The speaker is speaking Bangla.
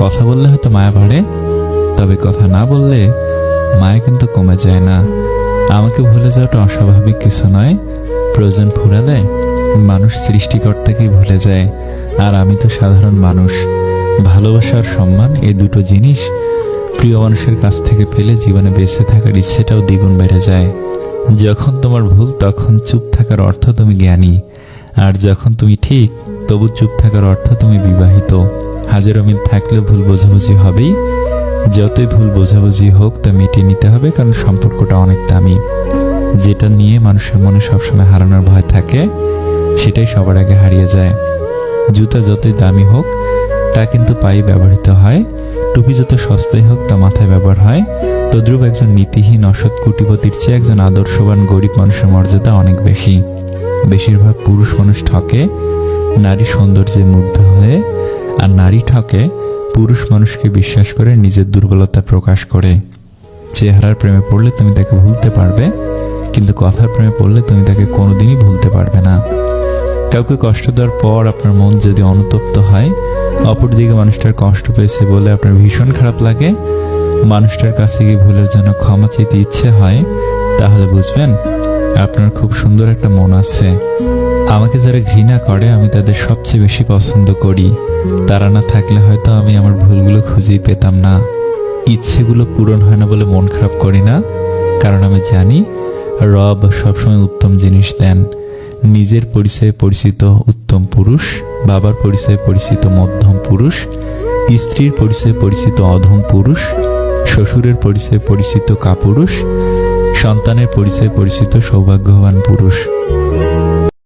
কথা বললে হয়তো মায়া বাড়ে, তবে কথা না বললে মায়া কিন্তু কমে যায় না। আমাকে ভুলে যাওয়াটা অস্বাভাবিক কিছু নয়। প্রয়োজন ফুরালে মানুষ সৃষ্টিকর্তাকেই ভুলে যায়, আর আমি তো সাধারণ মানুষ। ভালোবাসা আর সম্মান, এই দুটো জিনিস প্রিয় মানুষের কাছ থেকে পেলে জীবনে বেঁচে থাকার ইচ্ছেটাও দ্বিগুণ বেড়ে যায়। যখন তোমার ভুল তখন চুপ থাকার অর্থ তুমি জ্ঞানী, আর যখন তুমি ঠিক তবু চুপ থাকার অর্থ তুমি বিবাহিত। হাজারো মিল থাকলে ভুল বোঝাবুঝি হবেই। যতই ভুল বোঝাবুঝি হোক তা মিটিয়ে নিতে হবে, কারণ সম্পর্কটা অনেক দামি। যেটা নিয়ে মানুষের মনে সবসময় হারানোর ভয় থাকে, সেটাই সবার আগে হারিয়ে যায়। জুতা যতই দামি হোক তা কিন্তু পায়ে ব্যবহৃত হয়, টুপি যত সস্তাই হোক তা মাথায় ব্যবহার হয়। তদ্রূপ একজন নীতিহীন অসৎ কোটিপতির চেয়ে একজন আদর্শবান গরিব মানুষের মর্যাদা অনেক বেশি। বেশিরভাগ পুরুষ মানুষ ঠকে নারী সৌন্দর্যে মুগ্ধ হয়ে, আর নারী ঠকে পুরুষ মানুষকে বিশ্বাস করে নিজের দুর্বলতা প্রকাশ করে। চেহারার প্রেমে পড়লে তুমি তাকে ভুলতে পারবে, কিন্তু কথার প্রেমে পড়লে তুমি তাকে কোনোদিনই ভুলতে পারবে না। কাউকে কষ্ট দেওয়ার পর আপনার মন যদি অনুতপ্ত হয়, অপরদিকে মানুষটার কষ্ট পেয়েছে বলে আপনার ভীষণ খারাপ লাগে, মানুষটার কাছে গিয়ে ভুলের জন্য ক্ষমা চাইতে ইচ্ছে হয়, তাহলে বুঝবেন আপনার খুব সুন্দর একটা মন আছে। আমাকে যারা ঘৃণা করে আমি তাদের সবচেয়ে বেশি পছন্দ করি। তারা না থাকলে হয়তো আমি আমার ভুলগুলো খুঁজেই পেতাম না। ইচ্ছেগুলো পূরণ হয় না বলে মন খারাপ করি না, কারণ আমি জানি রব সবসময় উত্তম জিনিস দেন। নিজের পরিচয়ে পরিচিত উত্তম পুরুষ, বাবার পরিচয়ে পরিচিত মধ্যম পুরুষ, স্ত্রীর পরিচয়ে পরিচিত অধম পুরুষ, শ্বশুরের পরিচয়ে পরিচিত কাপুরুষ, সন্তানের পরিচয়ে পরিচিত সৌভাগ্যবান পুরুষ।